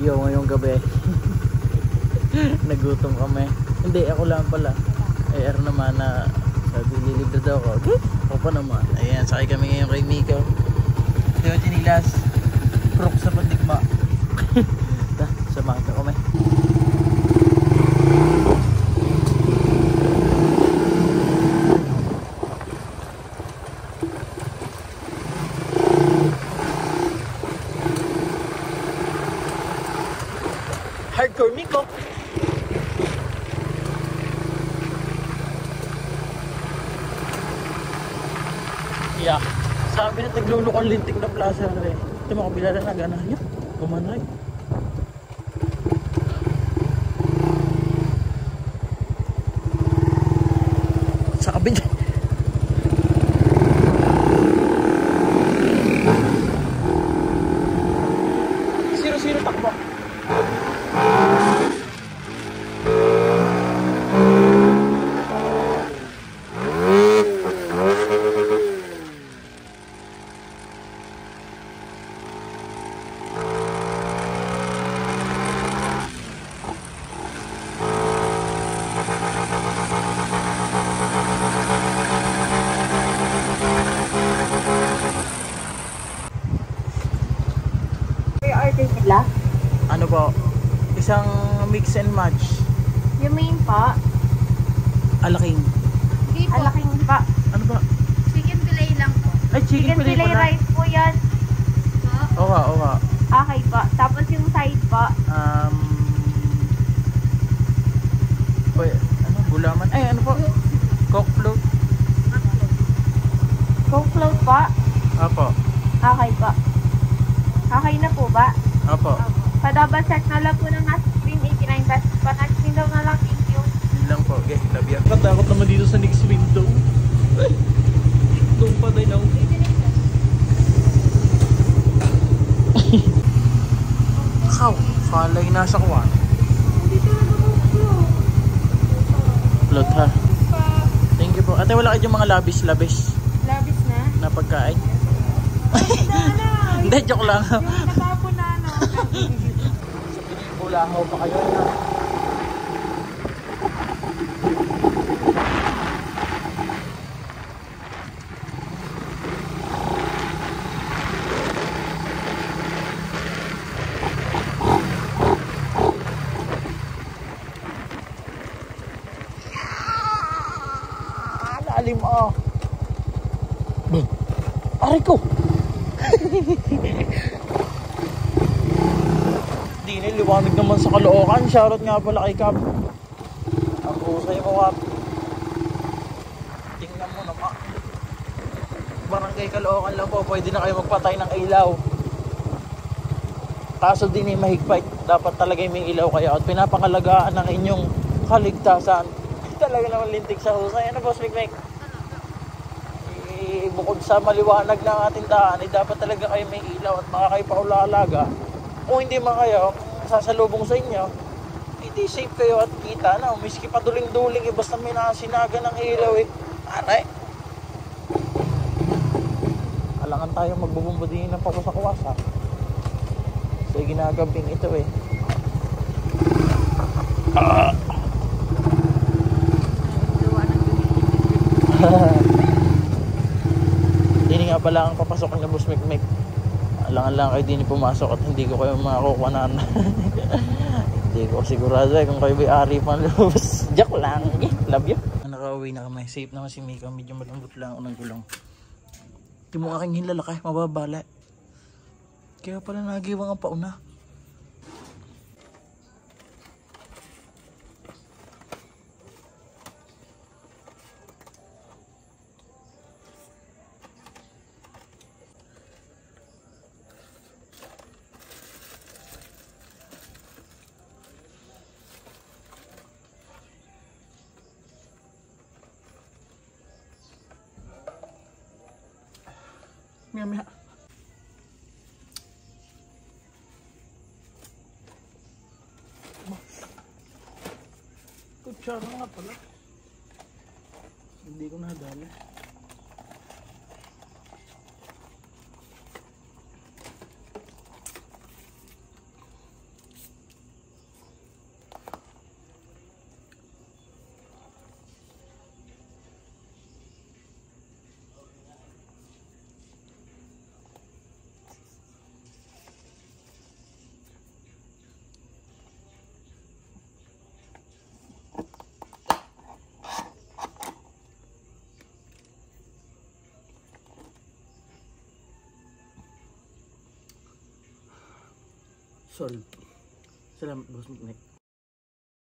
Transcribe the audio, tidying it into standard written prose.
Yo, ngayong gabi nagutom kami. Hindi, ako lang pala. AR naman na sabi lilibre daw ako. Okay, ako pa naman. Ayan, sakay kami ngayon kay Miko. Yung chinilas crook sa pandigma. Samahan ka kami. Hardcore Miko. Yeah. Sabi na taglulukang lintik na plaza rin. Ito makabila na gana. Yun. Kumanay. Sa kabila. Zero takbo. Order nila? Ano po? Isang mix and match. Yung main pa? Alaking. Hindi po. Alaking pa. Ano ba? Chicken fillet lang po. Ay, chicken fillet fillet pala. rice po yan. Oo nga. Okay po. Tapos yung side po? Ano? Gulaman? Ay, ano po? Coke float. Coke float po? Apo. Okay po. Okay na po ba? Apo. Pa-double set na lang po ng nasa screen 89 pesos pa. Next window na lang, thank you. Yun lang po. Okay, love you. Katakot naman dito sa next window. Ay, doon pa din ako. Kaw, falay nasa kuwan. Float ha. Thank you po. Ate, wala kayo yung mga labis. Labis Na na? pagkain. Hindi, joke lang. Yung natapo na ano. Sa pinibulahaw pa kayo na. Lalim ah. Aray ko. Di liwanag naman sa Caloocan. Shoutout nga pala kay Cap. Ang husay mo, Cap. Tingnan mo naman. Barangay Caloocan lang po. Pwede na kayo magpatay ng ilaw. Kaso din ay mahigpit. Dapat talaga may ilaw kayo. At pinapangalagaan ng inyong kaligtasan. Talaga naman lintik sa husay. Ano boss, Mikmek? Bukod sa maliwanag ng ating daan, dapat talaga kayo may ilaw at makakaipaulaalaga. Kung hindi man kayo sasalubong sa inyo, hindi safe kayo at kita na. Miski pa duling-duling, basta may nasinaga ng ilaw aray. Alangan tayo magbubumba din ng pagkasakawasa. So ginagabing ito Hindi nga pala ang papasok na Boss Mikmek. Alangan lang kayo din pumasok at hindi ko kayo makakukuhanan. Hindi ko sigurado kung kayo may ari pang lubos. Joke lang. Love you. Nakauwi na kami. Safe naman si Mika. Medyo malambot lang unang gulong. Hindi mo aking hilalakay. Mababala. Kaya pala nagiwang ang pauna. Maya. Kutsara nga pala. Hindi ko nadala. Solve. Salamat, Boss Mikmek.